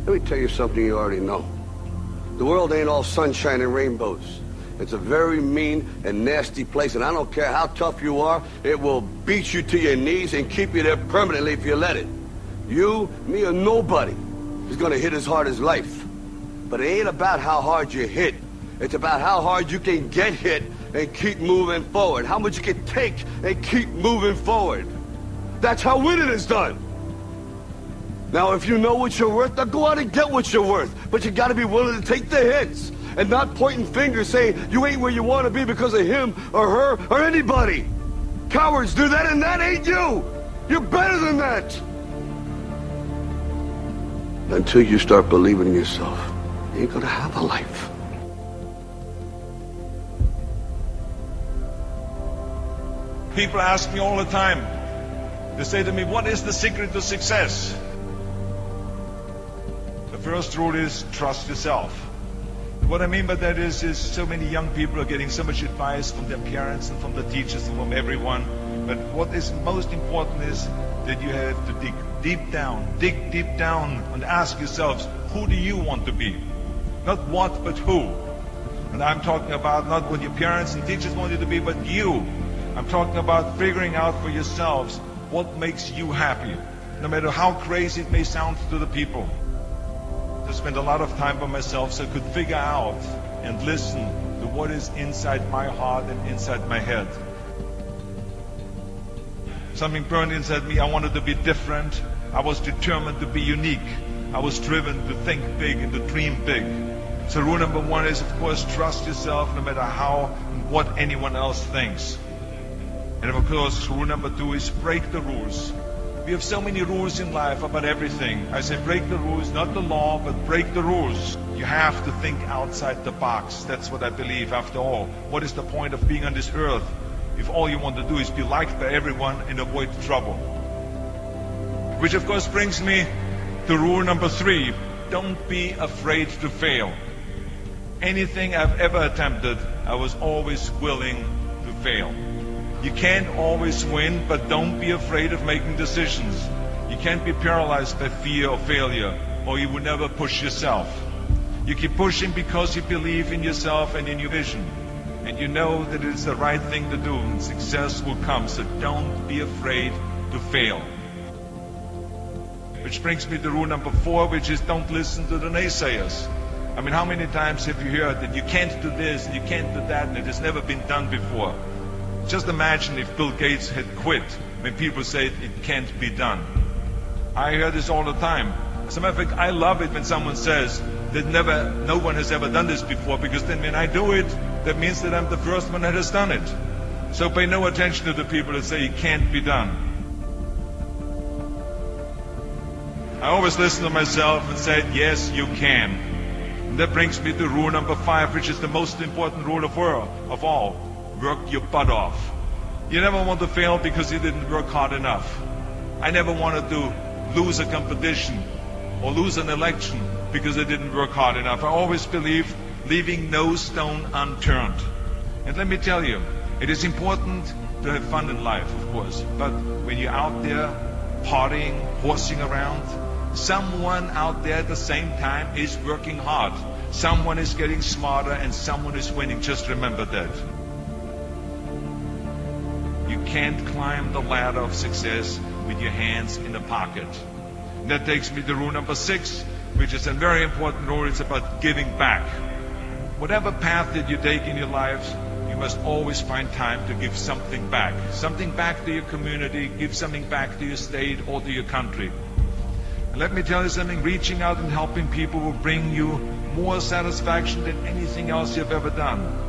Let me tell you something you already know. The world ain't all sunshine and rainbows. It's a very mean and nasty place, and I don't care how tough you are, it will beat you to your knees and keep you there permanently if you let it. You, me, or nobody is gonna hit as hard as life. But it ain't about how hard you hit. It's about how hard you can get hit and keep moving forward. How much you can take and keep moving forward. That's how winning is done. Now, if you know what you're worth, now go out and get what you're worth. But you gotta be willing to take the hits and not pointing fingers saying you ain't where you want to be because of him or her or anybody. Cowards do that, and that ain't you. You're better than that. Until you start believing in yourself, you ain't gonna have a life. People ask me all the time, they say to me, what is the secret to success? The first rule is trust yourself. What I mean by that is so many young people are getting so much advice from their parents and from the teachers and from everyone. But what is most important is that you have to dig deep down and ask yourselves, who do you want to be? Not what, but who. And I'm talking about not what your parents and teachers want you to be, but you. I'm talking about figuring out for yourselves what makes you happy, no matter how crazy it may sound to the people. I spent a lot of time by myself so I could figure out and listen to what is inside my heart and inside my head. Something burned inside me. I wanted to be different. I was determined to be unique. I was driven to think big and to dream big. So rule number one is, of course, trust yourself no matter how and what anyone else thinks. And of course, rule number two is break the rules. We have so many rules in life about everything. I say break the rules, not the law, but break the rules. You have to think outside the box. That's what I believe. After all, what is the point of being on this earth if all you want to do is be liked by everyone and avoid trouble? Which of course brings me to rule number three. Don't be afraid to fail. Anything I've ever attempted, I was always willing to fail. You can't always win, but don't be afraid of making decisions. You can't be paralyzed by fear of failure, or you will never push yourself. You keep pushing because you believe in yourself and in your vision. And you know that it is the right thing to do, and success will come. So don't be afraid to fail. Which brings me to rule number four, which is don't listen to the naysayers. I mean, how many times have you heard that you can't do this, and you can't do that, and it has never been done before? Just imagine if Bill Gates had quit when people said it can't be done. I hear this all the time. As a matter of fact, I love it when someone says that no one has ever done this before, because then when I do it, that means that I'm the first one that has done it. So pay no attention to the people that say it can't be done. I always listen to myself and say, yes, you can. And that brings me to rule number five, which is the most important rule of all. Work your butt off. You never want to fail because you didn't work hard enough. I never wanted to lose a competition or lose an election because I didn't work hard enough. I always believed leaving no stone unturned. And let me tell you, it is important to have fun in life, of course. But when you're out there partying, horsing around, someone out there at the same time is working hard. Someone is getting smarter and someone is winning. Just remember that. You can't climb the ladder of success with your hands in the pocket. And that takes me to rule number six, which is a very important rule. It's about giving back. Whatever path that you take in your lives, you must always find time to give something back. Something back to your community, give something back to your state or to your country. And let me tell you something, reaching out and helping people will bring you more satisfaction than anything else you've ever done.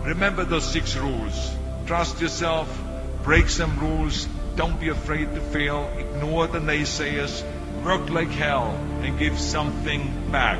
Remember those 6 rules. Trust yourself, break some rules, don't be afraid to fail, ignore the naysayers, work like hell, and give something back.